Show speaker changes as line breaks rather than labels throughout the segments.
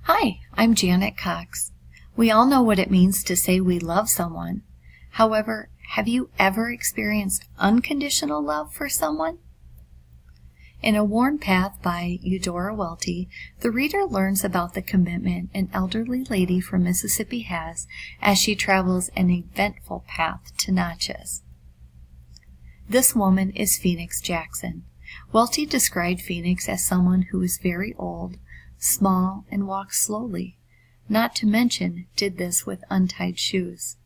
Hi, I'm Janet Cox. We all know what it means to say we love someone. However, have you ever experienced unconditional love for someone? In A Worn Path by Eudora Welty, the reader learns about the commitment an elderly lady from Mississippi has as she travels an eventful path to Natchez. This woman is Phoenix Jackson. Welty described Phoenix as someone who is very old, small, and walks slowly, not to mention did this with untied shoes.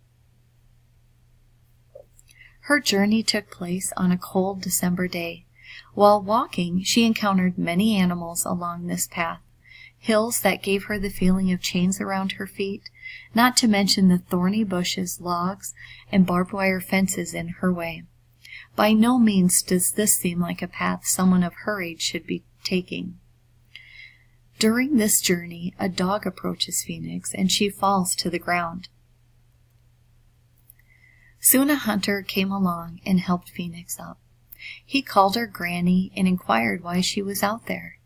Her journey took place on a cold December day. While walking, she encountered many animals along this path, hills that gave her the feeling of chains around her feet, not to mention the thorny bushes, logs, and barbed wire fences in her way. By no means does this seem like a path someone of her age should be taking. During this journey, a dog approaches Phoenix, and she falls to the ground. Soon a hunter came along and helped Phoenix up. He called her Granny and inquired why she was out there.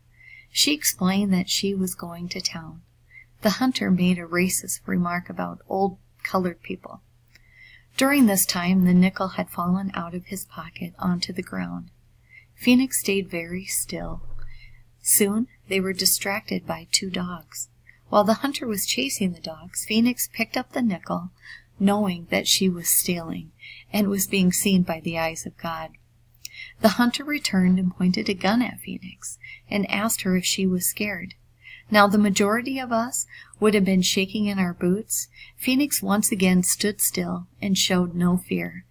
She explained that she was going to town. The hunter made a racist remark about old colored people. During this time, the nickel had fallen out of his pocket onto the ground. Phoenix stayed very still. Soon, they were distracted by two dogs. While the hunter was chasing the dogs, Phoenix picked up the nickel, knowing that she was stealing and was being seen by the eyes of God. The hunter returned and pointed a gun at Phoenix and asked her if she was scared. Now the majority of us would have been shaking in our boots. Phoenix once again stood still and showed no fear.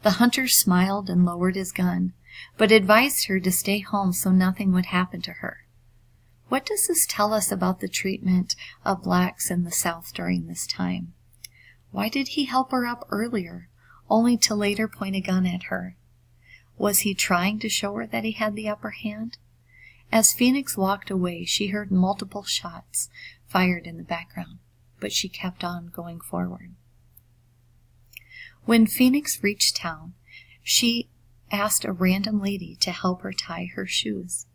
The hunter smiled and lowered his gun, but advised her to stay home so nothing would happen to her. What does this tell us about the treatment of blacks in the South during this time? Why did he help her up earlier, only to later point a gun at her? Was he trying to show her that he had the upper hand? As Phoenix walked away, she heard multiple shots fired in the background, but she kept on going forward. When Phoenix reached town, she asked a random lady to help her tie her shoes.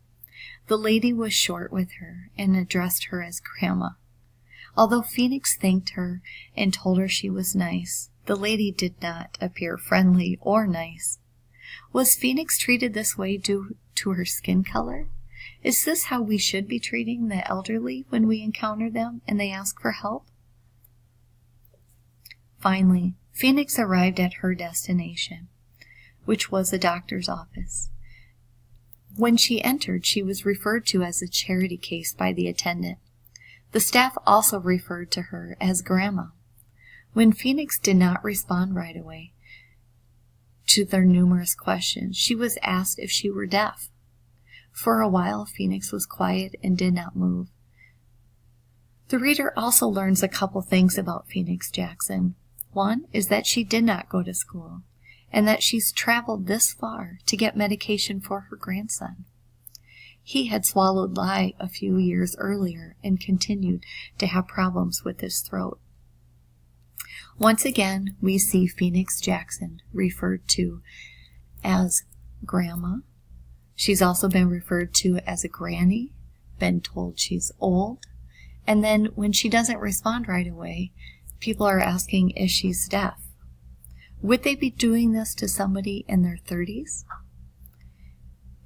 The lady was short with her and addressed her as Grandma. Although Phoenix thanked her and told her she was nice, the lady did not appear friendly or nice. Was Phoenix treated this way due to her skin color? Is this how we should be treating the elderly when we encounter them and they ask for help? Finally, Phoenix arrived at her destination, which was a doctor's office. When she entered, she was referred to as a charity case by the attendant. The staff also referred to her as Grandma. When Phoenix did not respond right away to their numerous questions, she was asked if she were deaf. For a while, Phoenix was quiet and did not move. The reader also learns a couple things about Phoenix Jackson. One is that she did not go to school, and that she's traveled this far to get medication for her grandson. He had swallowed lye a few years earlier and continued to have problems with his throat. Once again, we see Phoenix Jackson referred to as Grandma. She's also been referred to as a granny, been told she's old, and then when she doesn't respond right away, people are asking if she's deaf. Would they be doing this to somebody in their 30s?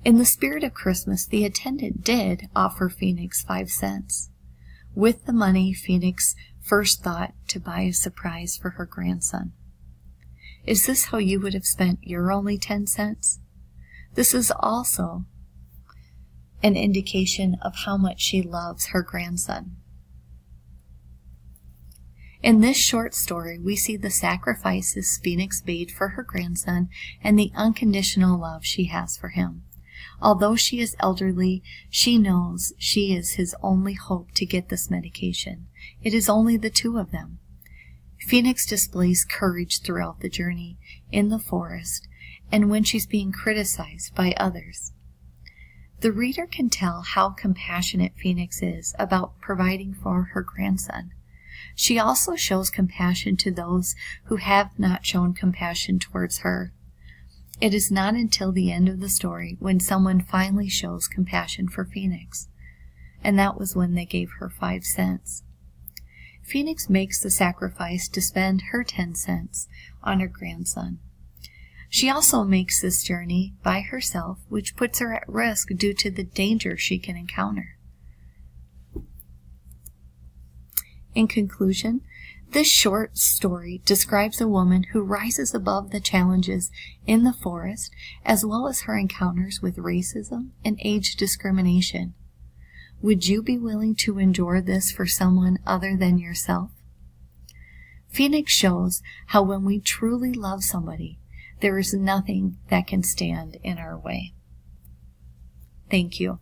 In the spirit of Christmas, the attendant did offer Phoenix 5 cents. With the money, Phoenix first thought to buy a surprise for her grandson. Is this how you would have spent your only 10 cents? This is also an indication of how much she loves her grandson. In this short story, we see the sacrifices Phoenix made for her grandson and the unconditional love she has for him. Although she is elderly, she knows she is his only hope to get this medication. It is only the two of them. Phoenix displays courage throughout the journey in the forest and when she's being criticized by others. The reader can tell how compassionate Phoenix is about providing for her grandson. She also shows compassion to those who have not shown compassion towards her. It is not until the end of the story when someone finally shows compassion for Phoenix. and that was when they gave her 5 cents. Phoenix makes the sacrifice to spend her 10 cents on her grandson. She also makes this journey by herself, which puts her at risk due to the danger she can encounter. In conclusion, this short story describes a woman who rises above the challenges in the forest, as well as her encounters with racism and age discrimination. Would you be willing to endure this for someone other than yourself? Phoenix shows how when we truly love somebody, there is nothing that can stand in our way. Thank you.